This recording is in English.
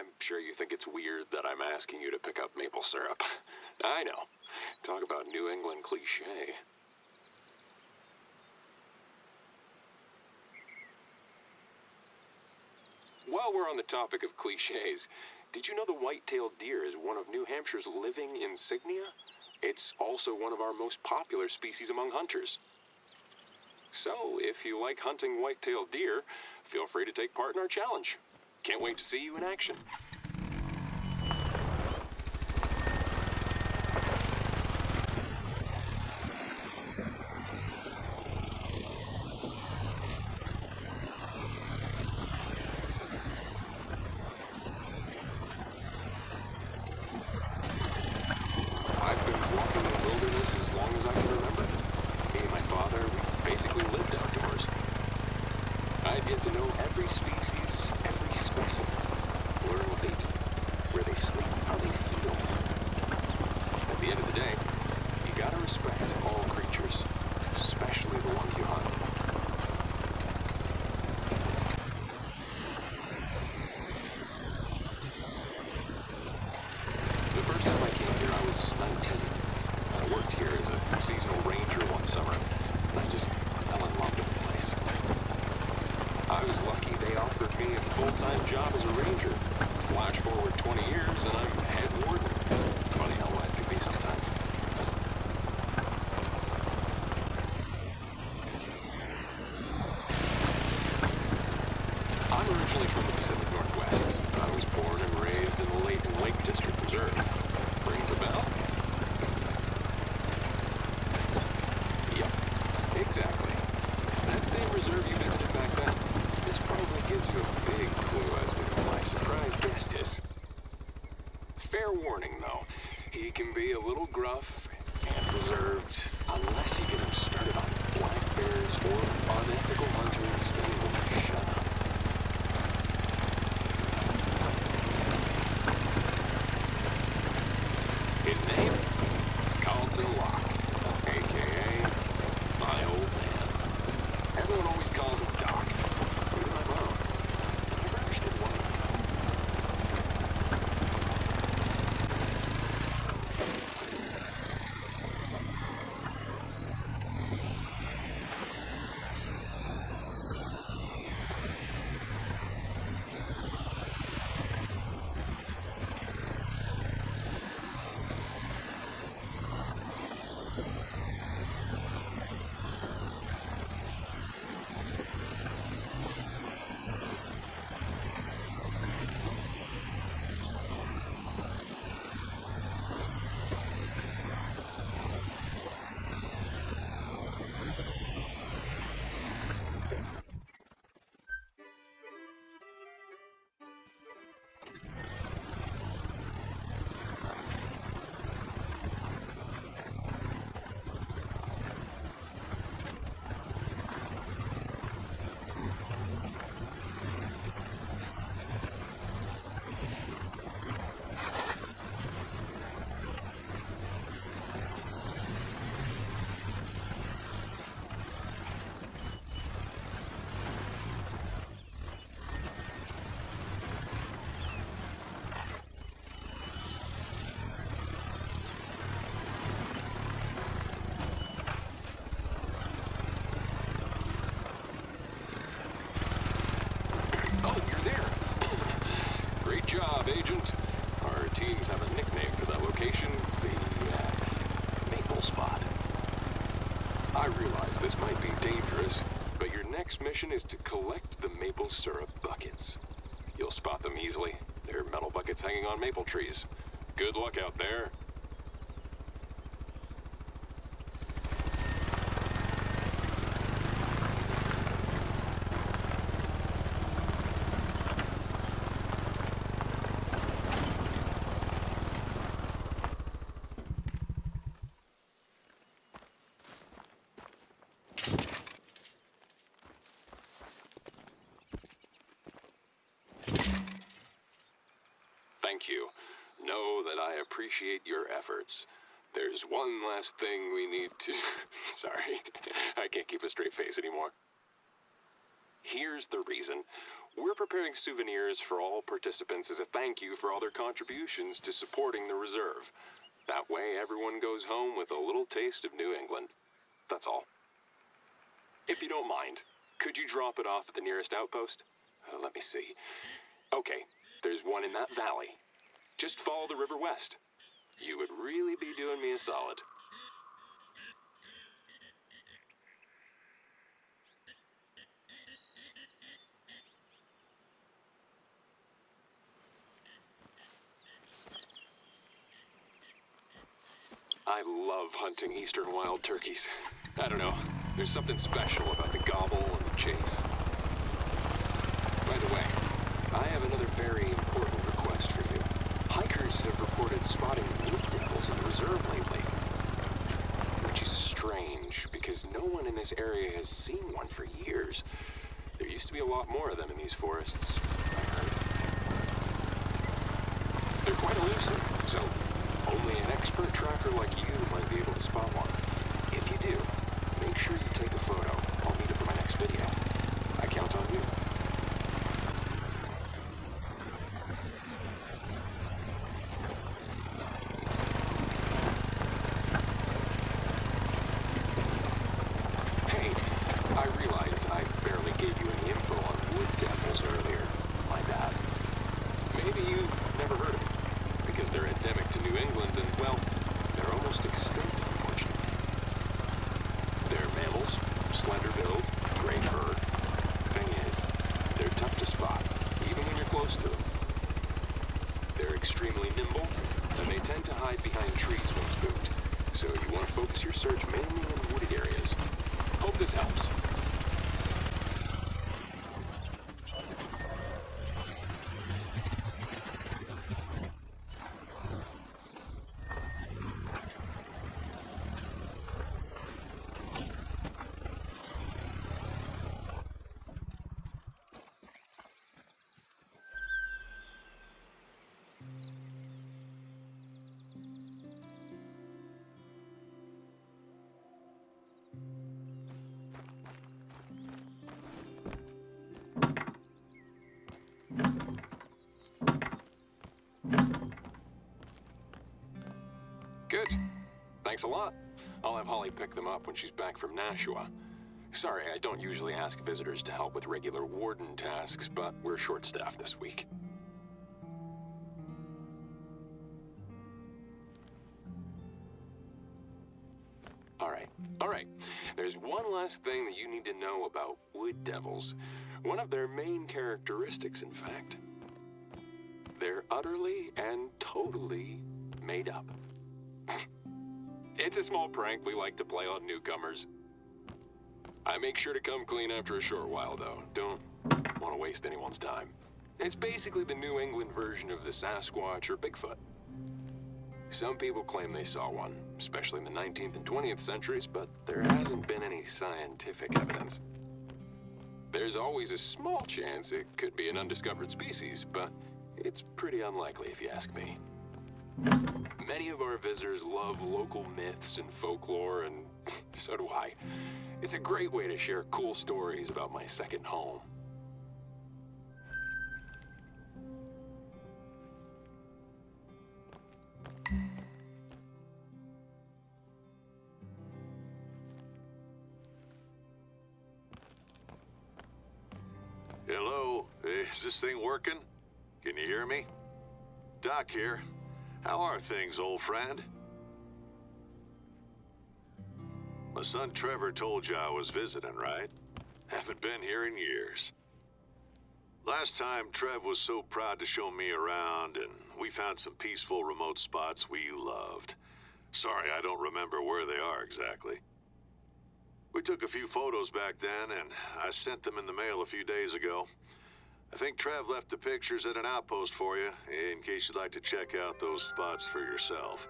I'm sure you think it's weird that I'm asking you to pick up maple syrup. I know. Talk about New England cliché. While we're on the topic of cliches, did you know the white-tailed deer is one of New Hampshire's living insignia? It's also one of our most popular species among hunters. So, if you like hunting white-tailed deer, feel free to take part in our challenge. Can't wait to see you in action. I've been walking the wilderness as long as I can remember. Me and my father, we basically lived outdoors. I'd get to know every species, every specimen, learn what they eat, where they sleep, how they feel. At the end of the day, you gotta respect all creatures, especially the ones you hunt. The first time I came here, I was 19. I worked here as a seasonal ranger one summer, and I just fell in love with the place. I was lucky they offered me a full-time job as a ranger. Flash forward 20 years and I'm head warden. Funny how life can be sometimes. I'm originally from the Pacific Northwest. I was born and raised in the Layton Lake District Reserve. Rings a bell? Yep, exactly. That same reserve you visited back then. This probably gives you a big clue as to who my surprise guest is. Fair warning, though. He can be a little gruff and reserved. Unless you get him started on black bears or unethical hunters, then he won't shut up. His name? Carlton Locke, a.k.a. my old man. Everyone always calls him Doc. Even my mom. I never understood why. Oh, you're there. Great job, Agent. Our teams have a nickname for that location, the Maple Spot. I realize this might be dangerous, but your next mission is to collect the maple syrup buckets. You'll spot them easily. They're metal buckets hanging on maple trees. Good luck out there. Thank you. Know that I appreciate your efforts. There's one last thing we need to... Sorry, I can't keep a straight face anymore. Here's the reason. We're preparing souvenirs for all participants as a thank you for all their contributions to supporting the reserve. That way, everyone goes home with a little taste of New England. That's all. If you don't mind, could you drop it off at the nearest outpost? Let me see. Okay, there's one in that valley. Just follow the river west. You would really be doing me a solid. I love hunting eastern wild turkeys. I don't know, there's something special about the gobble and the chase. By the way, I have another very important request for you. Hikers have reported spotting wood devils in the reserve lately. Which is strange, because no one in this area has seen one for years. There used to be a lot more of them in these forests, I heard. They're quite elusive, so only an expert tracker like you might be able to spot one. If you do, make sure you take a photo. I'll need it for my next video. I count on you. Hey, I realize I barely gave you any info on wood devils earlier. My bad. Maybe you've never heard of them, because they're endemic to New England and, well, they're almost extinct, unfortunately. They're mammals, slender build, gray fur. Thing is, they're tough to spot, even when you're close to them. They're extremely nimble, and they tend to hide behind trees when spooked, so you want to focus your search mainly in wooded areas. Hope this helps. Good. Thanks a lot. I'll have Holly pick them up when she's back from Nashua. Sorry, I don't usually ask visitors to help with regular warden tasks, but we're short-staffed this week. All right. There's one last thing that you need to know about wood devils. One of their main characteristics, in fact. They're utterly and totally made up. It's a small prank we like to play on newcomers. I make sure to come clean after a short while, though. Don't want to waste anyone's time. It's basically the New England version of the Sasquatch or Bigfoot. Some people claim they saw one, especially in the 19th and 20th centuries, but there hasn't been any scientific evidence. There's always a small chance it could be an undiscovered species, but it's pretty unlikely if you ask me. Many of our visitors love local myths and folklore, and so do I. It's a great way to share cool stories about my second home. Hello, is this thing working? Can you hear me? Doc here. How are things, old friend? My son Trevor told you I was visiting, right? Haven't been here in years. Last time, Trev was so proud to show me around, and we found some peaceful remote spots we loved. Sorry, I don't remember where they are exactly. We took a few photos back then, and I sent them in the mail a few days ago. I think Trev left the pictures at an outpost for you, in case you'd like to check out those spots for yourself.